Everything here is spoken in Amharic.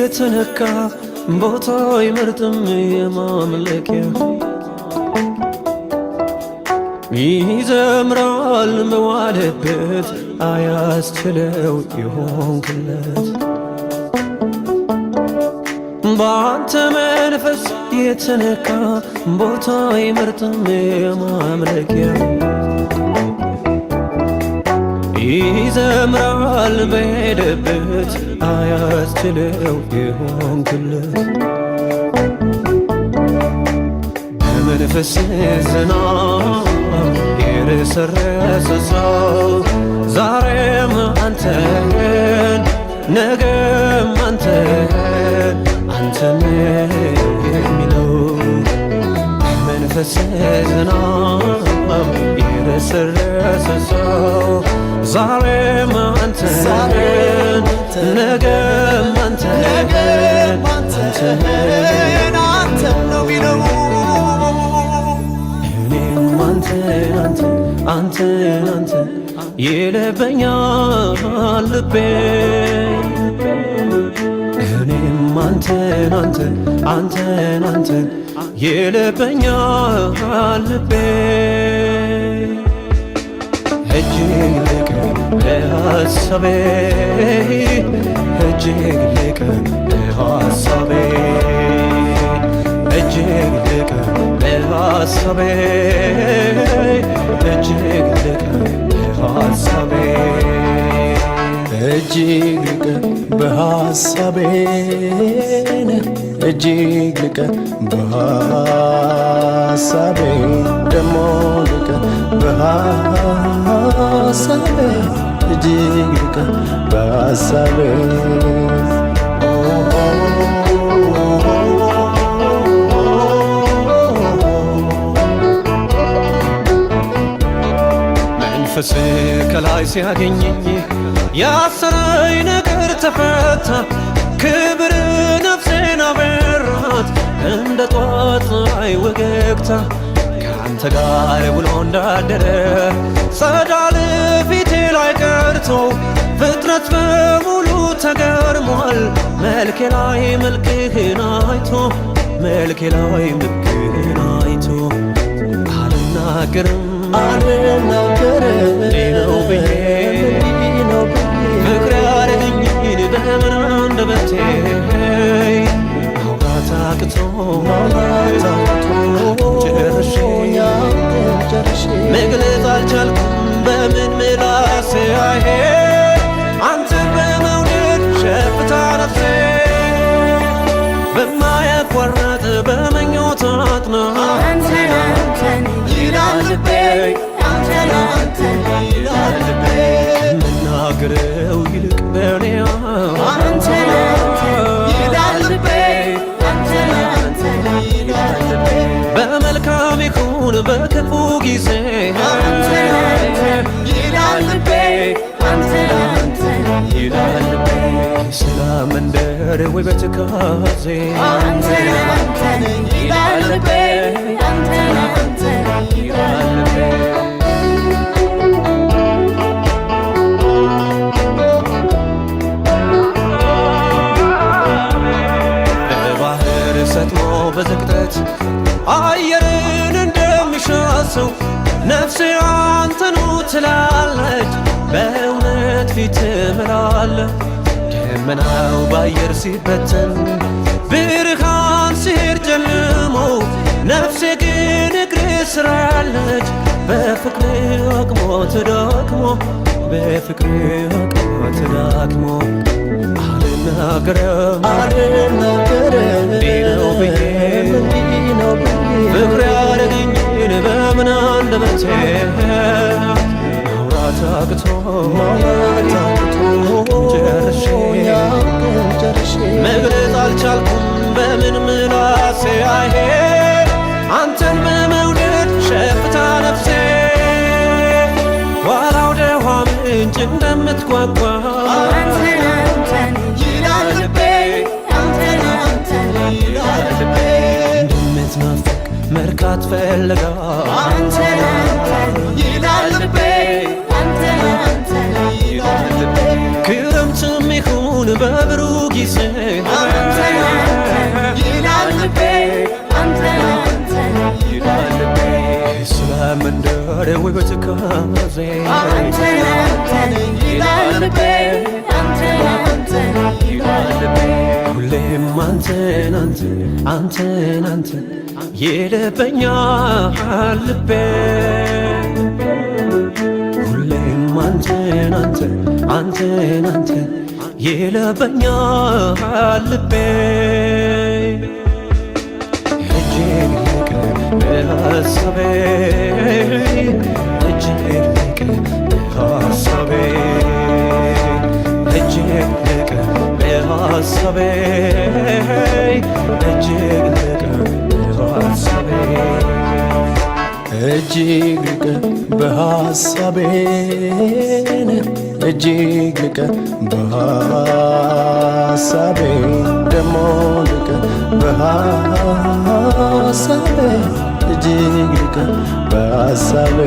የተነካ ቦታ አይመርጥም የማምለኪያ ይዘምራል መዋለበት አያስችለው የሆንክለት በአንተ መንፈስ የተነካ ቦታ አይመርጥም የማምለኪያ ይዘምራል በሄደበት አያስችለው የሆንክለት በመንፈስ ዝናብ የረሰረሰ ሰው ዛሬም አንተን ነገም አንተን አንተን የሚለው በመንፈስ ዝናብ የረሰረሰ ሰው ዛሬም አንተን ነገም አንተን አንተን ነው ሚለው እኔም አንተን ይለበኛል ልቤ እኔም አንተን ይለበኛል ልቤ እጅግ ልቅህ በሐሳቤ እጅግ ልቅህ በሐሳቤ እጅግ ልቅህ በሐሳቤ እጅግ ልቅህ በሐሳቤ እጅግ ልቅህ በሐሳቤ እጅግ ልቅህ በሐሳቤ ደሞ ልቅህ በሐሳቤ እጅግ ልቅህ በሐሳቤ መንፈስ ከላይ ሲያገኘኝ ያሰረኝ ነገር ተፈታ ክብር ነፍሴን አበራት እንደ ጧት ፀሐይ ወገግታ ከአንተ ጋር ውሎ እንዳደረ ጸዳል ፊቴ ላይ ቀርቶ ፍጥረት በሙሉ ተገርሟል መልኬ ላይ መልክህን አይቶ መልኬ ላይ መልክህን አይቶ አልናገርም ነው ብዬ ፍቅር ያረገኝን በምን አንደበቴ ማውራት አቅቶ ጨርሼ መግለጽ አልቻልኩም በምን ምላሴ አይሄ አንተን በመውደድ ሸፍታ ነፍሴ በማያቋርጥ በምኞት አጥና አንተን ይላል ልቤ አንተን ይላል ልቤ ምናገረው ይልቅ በኔ አንተን ይላል ልቤ አንተን ይላል ልቤ በመልካም ይሁን በክፉ ጊዜ አንተን ይላል ልቤ አንተን ይላል ልቤ ሰላም መንደር ወይ በትካዜ አንተን ይላል ልቤ አንተን ይላል ልቤ በባህር ሰጥሞ በዝቅጠት አየርን እንደሚሻሰው ነፍሴ አንተኑ ትላለች በእውነት ፊት እምላለሁ ደመናው በአየር ሲበተን ብርሃን ሲሄድ ጨልሞ ነፍሴ ግን እግር ስራለች በፍቅር አቅሞ ተዳክሞ በፍቅር አቅሞ ተዳክሞ አልናገርም ነው ብዬ ፍቅር ያረገኝን በምን አንደበቴ ማውራት አቅቶ ጨርሼ መግለጽ አልቻልኩም በምን ምላሴ አይሄ አንተን በመውደድ ሸፍታ ነፍሴ ኋላ ወደ ውሃ ምንጭ እንደምትጓጓ አንተን ይላል ልቤ አንተን ይላል ልቤ እንደምትናፍቅ መርካት ፈለጋ አንተን ይላል ልቤ አንተን ይላል ልቤ ክረምትም ይሁን በብሩህ ጊዜ አንተን አንተን ይላል ልቤ አንተን አንተን ይላል ልቤ ስለ መንደር ውበት ካዜ አንተን አንተን ይላል ልቤ አንተን አንተን ይላል ልቤ ሁሌም አንተን አንተን አንተን ይልበኛል ልቤ ሁሌም አንተን አንተን ይልበኛል ልቤ እጅግ ልቅ በሐሳቤ እጅግ ልቅ በሐሳቤ እጅግ ልቅ በሐሳቤ እጅግ ልቅ በሐሳቤ እጅግ ልቅ በሐሳቤ እጅግ ልቅ በሐሳቤ ደሞ ልቅ በሐሳቤ እጅግ ልቅ በሐሳቤ